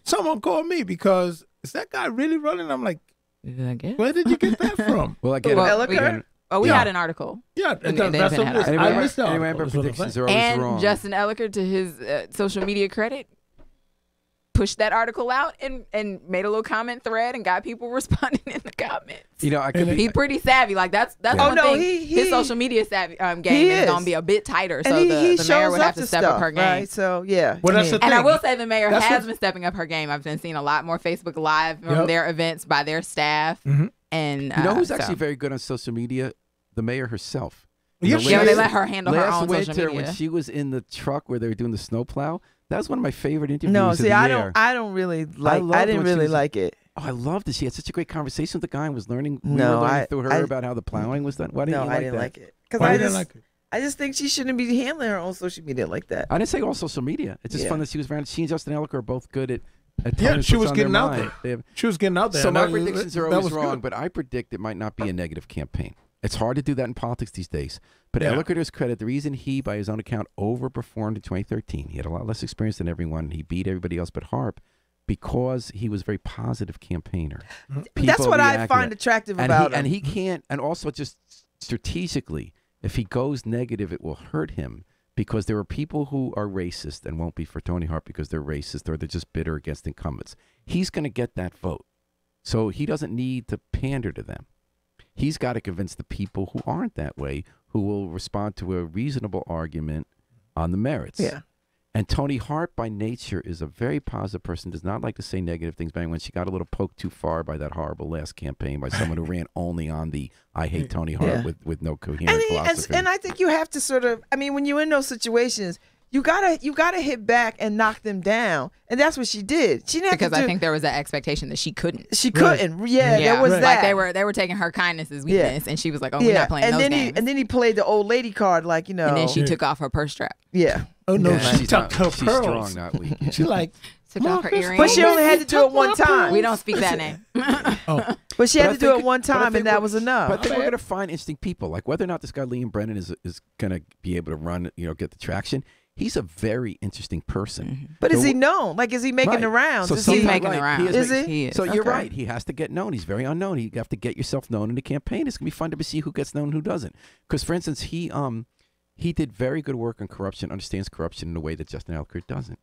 Someone called me because is that guy really running? I'm like, I guess. where did you get that from? Well, I get Well, it. we- Again, we Yeah. had an article. Yeah, And that's they what had it is. our- I missed out. Anyway, my predictions are always And wrong. Justin Ellicker, to his social media credit, pushed that article out and made a little comment thread and got people responding in the comments. You know, I could He's pretty savvy. Like that's Yeah. one Oh, no, thing. His social media savvy game he is is. gonna be a bit tighter. And So he the mayor shows would up have to to step stuff, up her game. right? So yeah. Well, that's the And I thing. will say the mayor That's has what- been stepping up her game. I've been seeing a lot more Facebook Live from Yep. their events by their staff. And You know who's so- actually very good on social media? The mayor herself. Yeah, You know, she Yeah, is. they let her handle her last own winter social media. when she was in the truck where they were doing the snowplow, that was one of my favorite interviews. No, of see, the I year. don't really like. loved I didn't when she really was- like it. Oh, I loved it. She had such a great conversation with the guy and was learning. We No, were learning I- through her I- about how the plowing was done. Why didn't No, you I like didn't that? like it because Why I you didn't just like it? I just think she shouldn't be handling her own social media like that. I didn't say all social media. It's just Yeah. fun that she was around. She and Justin Ellicker are both good at Yeah, telling she what's was on their getting out mind. there. They have- She was getting out there. So and my that- predictions are that always was wrong, good. but I predict it might not be a negative campaign. It's hard to do that in politics these days. But Yeah. Ellicker, to his credit, the reason he, by his own account, overperformed in 2013, he had a lot less experience than everyone. He beat everybody else but Harp because he was a very positive campaigner. That's People what I reacted. find attractive and about he, him. and he can't, and also just strategically, if he goes negative, it will hurt him because there are people who are racist and won't be for Tony Hart because they're racist or they're just bitter against incumbents. He's going to get that vote. So he doesn't need to pander to them. He's got to convince the people who aren't that way, who will respond to a reasonable argument on the merits. Yeah. And Tony Hart, by nature, is a very positive person, does not like to say negative things. But when she got a little poked too far by that horrible last campaign by someone who ran only on the I hate Tony Hart Yeah. with no coherent and, philosophy. and I think you have to sort of. I mean, when you're in those situations, you gotta hit back and knock them down, and that's what she did. She didn't have because to I do, think there was that expectation that she couldn't. she couldn't. Yeah, there was Right. that. Like they were taking her kindness as weakness, and she was like, "Oh, we're yeah, not playing and those then games." he played the old lady card, like And then she took off her purse strap, yeah. Oh no, Yeah, she she's tucked not- her she's pearls. strong, not weak. She like took off her Marcus, earrings. But she only had to do it one time. We don't speak that name. oh But she But had I to do think- it one but I time, think and that we're- was enough. But I think we're going to find interesting people. Like whether or not this guy Liam Brennan is going to be able to run, get the traction. He's a very interesting person. But is So- he known? Like, is he making Right. the rounds? So Is he He's sometimes- making the right, rounds. Is making- he? He is. So you're Okay. right. He has to get known. He's very unknown. You have to get yourself known in the campaign. It's going to be fun to see who gets known and who doesn't. Because, for instance, he did very good work on corruption, understands corruption in a way that Justin Ellicker doesn't.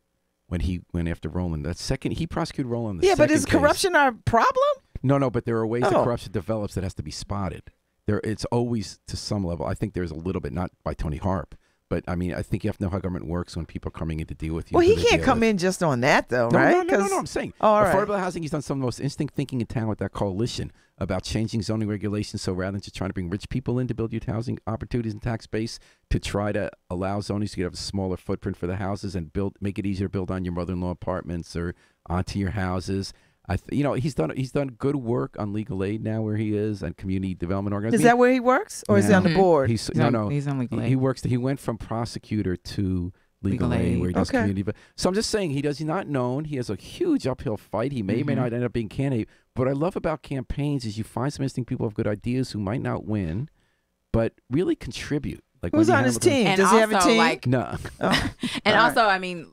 When he went after Roland, he prosecuted Roland. The Yeah, but second is case. corruption our problem? No, but there are ways that Oh. corruption develops that has to be spotted. It's always to some level. I think there's a little bit, not by Tony Harp, but I mean, I think you have to know how government works when people are coming in to deal with you. Well, who he they can't deal come with. in just on that, though, No, right? no, 'Cause- I'm saying. Oh, all right. Affordable housing, he's done some of the most interesting thinking in town with that coalition about changing zoning regulations. So rather than just trying to bring rich people in to build youth housing opportunities and tax base, to try to allow zonings to have a smaller footprint for the houses and make it easier to build on your mother-in-law apartments or onto your houses. He's done good work on legal aid now where he is and community development Is organizations. that where he works, or is he on the Mhm. board? He's He's on legal he aid. works. He went from prosecutor to legal Legal aid, aid. where he does Okay. community. So I'm just saying he's not known. He has a huge uphill fight. He may not end up being candidate. But what I love about campaigns is you find some interesting people who have good ideas who might not win, but really contribute. Like Who's Wendy on his Hamilton- team? And Does he have a also, team? like- No. Oh. And All also, I mean,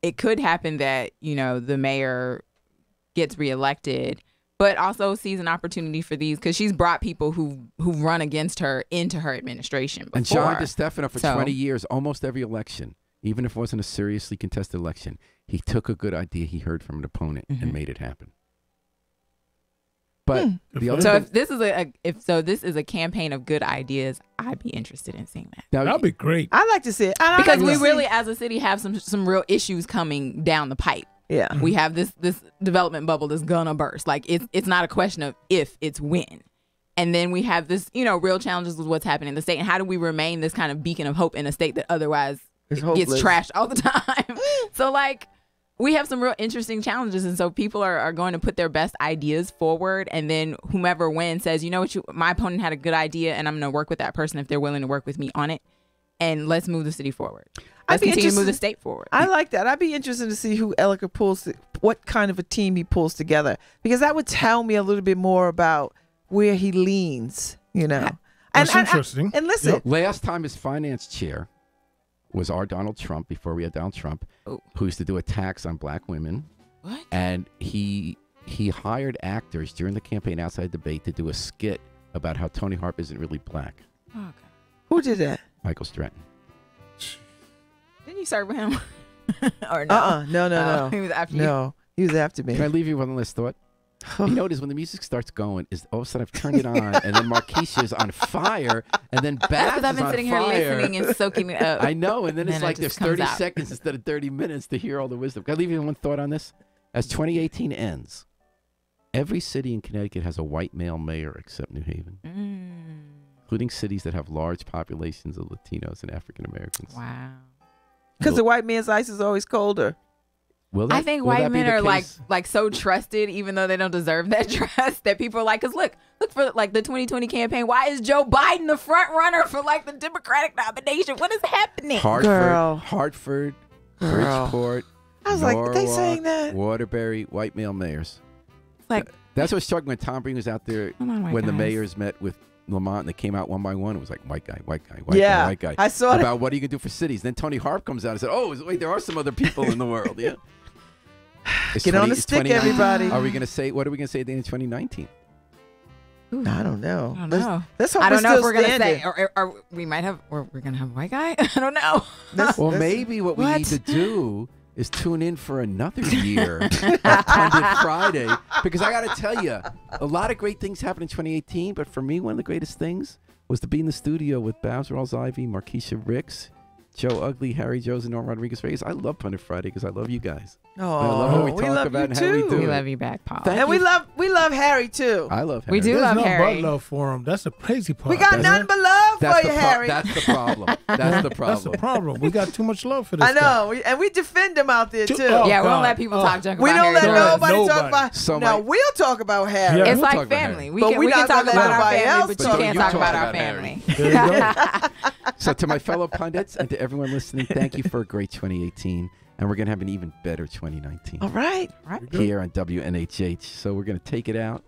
it could happen that the mayor gets reelected, but also sees an opportunity for these because she's brought people who run against her into her administration before. And John DeStefano for So- 20 years, almost every election, even if it wasn't a seriously contested election, he took a good idea he heard from an opponent and made it happen. But the other So thing, if this is a campaign of good ideas, I'd be interested in seeing that. now, that'd be great. I'd like to see it. I'd Because like we to see- really, as a city, have some real issues coming down the pipe. yeah. We have this development bubble that's gonna burst. Like it's not a question of if, it's when. And then we have this, real challenges with what's happening in the state. And how do we remain this kind of beacon of hope in a state that otherwise It's gets hopeless. trashed all the time? So we have some real interesting challenges. And so people are going to put their best ideas forward. And then whomever wins says, you know what, my opponent had a good idea and I'm going to work with that person if they're willing to work with me on it. And let's move the city forward. I'd Let's be continue to move the interested- state forward. I like that. I'd be interested to see who Ellicker what kind of a team he pulls together, because that would tell me a little bit more about where he leans, That's interesting. And listen, Yep. last time his finance chair was our Donald Trump, before we had Donald Trump, Oh. who used to do a tax on black women. What? And he he hired actors during the campaign outside debate to do a skit about how Tony Harp isn't really black. Okay. Who did that? Michael Stratton. Didn't you serve with him? Or no? No. He was after you. No, he was after me. Can I leave you with one last thought? You notice when the music starts going, is all of a sudden I've turned it on, and then Markeisha's on fire, and then That's Baz because I've is been on sitting here fire. listening and soaking it up. I know, and then it's Then it like there's just comes 30 out. seconds instead of 30 minutes to hear all the wisdom. Can I leave you with one thought on this? As 2018 ends, every city in Connecticut has a white male mayor except New Haven, including cities that have large populations of Latinos and African Americans. Wow. Because the white man's ice is always colder. I think white men are like so trusted, even though they don't deserve that trust. That people are like, because look for like the 2020 campaign. Why is Joe Biden the front runner for like the Democratic nomination? What is happening? Hartford, Bridgeport. I was Norwalk, like, they saying that? Waterbury, white male mayors. Like that's what's struck when Tom Breen was out there when the mayors met with Lamont and they came out one by one. It was like white guy, white guy, white guy, white guy. I saw about what are you gonna do for cities. Then Tony Harp comes out and said, "Oh, wait, there are some other people in the world." Yeah. Get on the stick, everybody. Are we gonna say? What are we gonna say at the end of 2019? I don't know. I don't know. Let's hope I don't know if we're standing. gonna say, or we might have, or we're gonna have a white guy. I don't know. Well, maybe what we need to do is tune in for another year of Pundit Friday, because I got to tell you, a lot of great things happened in 2018, but for me, one of the greatest things was to be in the studio with Babs Rawls-Ivy, Markeisha Ricks, Joe Ugly, Harry Jones, and Norm Rodriguez-Reyes. I love Pundit Friday because I love you guys. Oh, I love what we talk love about you and how we too. do We it. love you back, Paul. And we love Harry too. I love Harry. We do There's love no Harry. but love for him. That's the crazy part. We got That's nothing it. but love That's for you, Harry. That's the problem. That's the problem. That's the problem. We got too much love for this I know, and we defend him out there too. Oh, Yeah, we don't God. let people talk junk We about don't Harry. let nobody talk Nobody. about. So now my- we'll talk about Harry. Yeah. It's we'll like talk about family. Harry. We But can, we we can not talk gonna about let our nobody family, else but talk you can't about talk about our about Harry. family. There you go. So to my fellow pundits and to everyone listening, thank you for a great 2018. And we're going to have an even better 2019 All right. here on WNHH. So we're going to take it out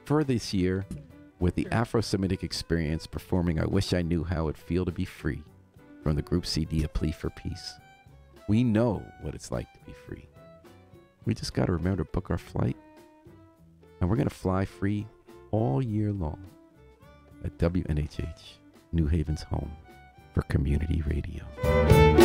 for this year with the Afro-Semitic Experience performing I Wish I Knew How It'd Feel to Be Free from the group CD A Plea for Peace. We know what it's like to be free. We just got to remember to book our flight. And we're going to fly free all year long at WNHH, New Haven's home for community radio.